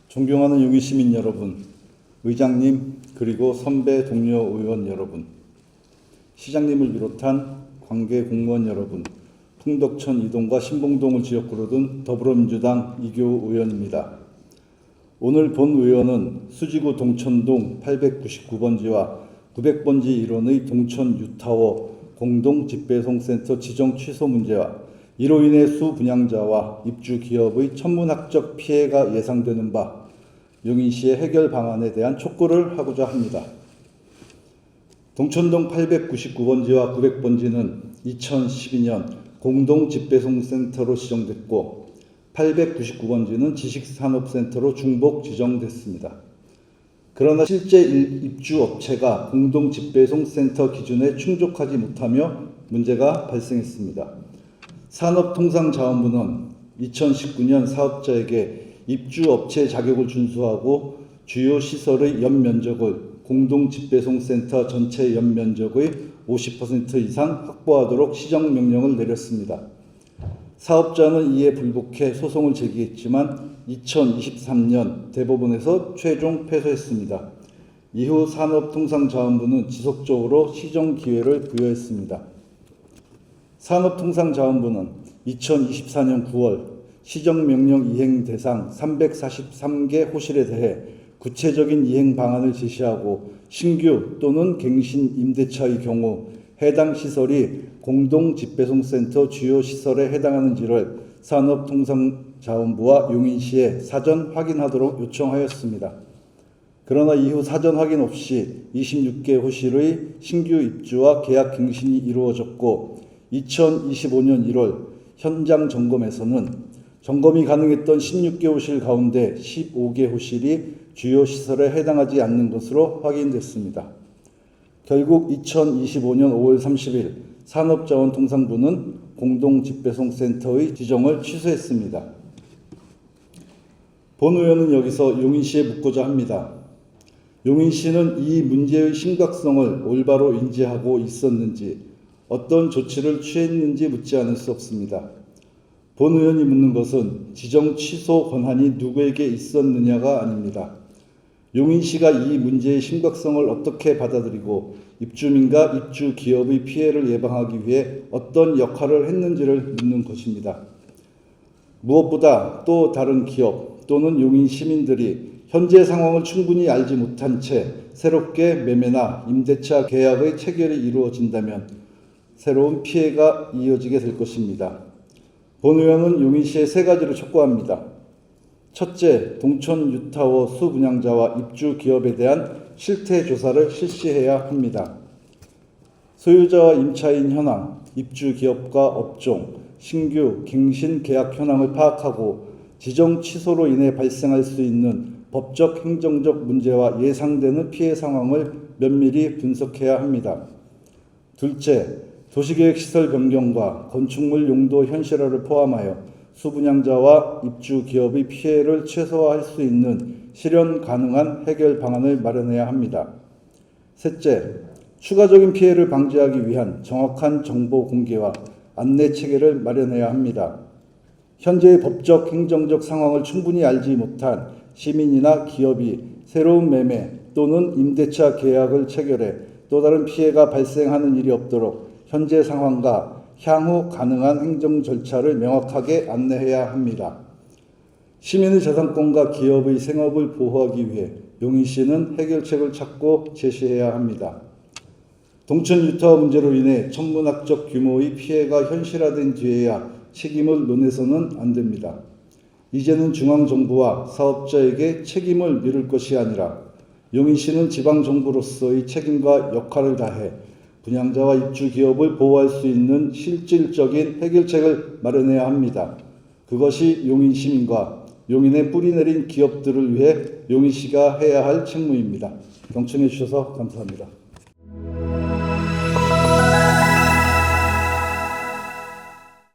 존경하는 용인 시민 여러분, 의장님, 그리고 선배 동료 의원 여러분, 시장님을 비롯한 관계 공무원 여러분, 풍덕천 이동과 신봉동을 지역구로 둔 더불어민주당 이교우 의원입니다. 오늘 본 의원은 수지구 동천동 899번지와 900번지 일원의 동천 유타워 공동집배송센터 지정 취소 문제와 이로 인해 수 분양자와 입주 기업의 천문학적 피해가 예상되는 바 용인시의 해결 방안에 대한 촉구를 하고자 합니다. 동천동 899번지와 900번지는 2012년 공동집배송센터로 지정됐고 899번지는 지식산업센터로 중복 지정됐습니다. 그러나 실제 입주업체가 공동집배송센터 기준에 충족하지 못하며 문제가 발생했습니다. 산업통상자원부는 2019년 사업자에게 입주업체 자격을 준수하고 주요 시설의 연면적을 공동집배송센터 전체 연면적의 50% 이상 확보하도록 시정명령을 내렸습니다. 사업자는 이에 불복해 소송을 제기했지만 2023년 대법원에서 최종 패소했습니다. 이후 산업통상자원부는 지속적으로 시정 기회를 부여했습니다. 산업통상자원부는 2024년 9월 시정명령 이행 대상 343개 호실에 대해 구체적인 이행 방안을 제시하고 신규 또는 갱신 임대차의 경우 해당 시설이 공동집배송센터 주요 시설에 해당하는지를 산업통상자원부와 용인시에 사전 확인하도록 요청하였습니다. 그러나 이후 사전 확인 없이 26개 호실의 신규 입주와 계약 갱신이 이루어졌고 2025년 1월 현장 점검에서는 점검이 가능했던 16개 호실 가운데 15개 호실이 주요 시설에 해당하지 않는 것으로 확인됐습니다. 결국 2025년 5월 30일 산업자원통상부는 공동집배송센터의 지정을 취소했습니다. 본 의원은 여기서 용인시에 묻고자 합니다. 용인시는 이 문제의 심각성을 올바로 인지하고 있었는지 어떤 조치를 취했는지 묻지 않을 수 없습니다. 본 의원이 묻는 것은 지정 취소 권한이 누구에게 있었느냐가 아닙니다. 용인시가 이 문제의 심각성을 어떻게 받아들이고 입주민과 입주 기업의 피해를 예방하기 위해 어떤 역할을 했는지를 묻는 것입니다. 무엇보다 또 다른 기업 또는 용인 시민들이 현재 상황을 충분히 알지 못한 채 새롭게 매매나 임대차 계약의 체결이 이루어진다면 새로운 피해가 이어지게 될 것입니다. 본 의원은 용인시에 세 가지를 촉구합니다. 첫째, 동천 유타워 수분양자와 입주 기업에 대한 실태 조사를 실시해야 합니다. 소유자와 임차인 현황, 입주 기업과 업종, 신규 갱신 계약 현황을 파악하고 지정 취소로 인해 발생할 수 있는 법적 행정적 문제와 예상되는 피해 상황을 면밀히 분석해야 합니다. 둘째, 도시계획시설 변경과 건축물 용도 현실화를 포함하여 수분양자와 입주 기업의 피해를 최소화할 수 있는 실현 가능한 해결 방안을 마련해야 합니다. 셋째, 추가적인 피해를 방지하기 위한 정확한 정보 공개와 안내 체계를 마련해야 합니다. 현재의 법적 행정적 상황을 충분히 알지 못한 시민이나 기업이 새로운 매매 또는 임대차 계약을 체결해 또 다른 피해가 발생하는 일이 없도록 현재 상황과 향후 가능한 행정 절차를 명확하게 안내해야 합니다. 시민의 재산권과 기업의 생업을 보호하기 위해 용인시는 해결책을 찾고 제시해야 합니다. 동천 유타워 문제로 인해 천문학적 규모의 피해가 현실화된 뒤에야 책임을 논해서는 안 됩니다. 이제는 중앙정부와 사업자에게 책임을 미룰 것이 아니라 용인시는 지방정부로서의 책임과 역할을 다해 분양자와 입주 기업을 보호할 수 있는 실질적인 해결책을 마련해야 합니다. 그것이 용인 시민과 용인에 뿌리 내린 기업들을 위해 용인시가 해야 할 책무입니다. 경청해 주셔서 감사합니다.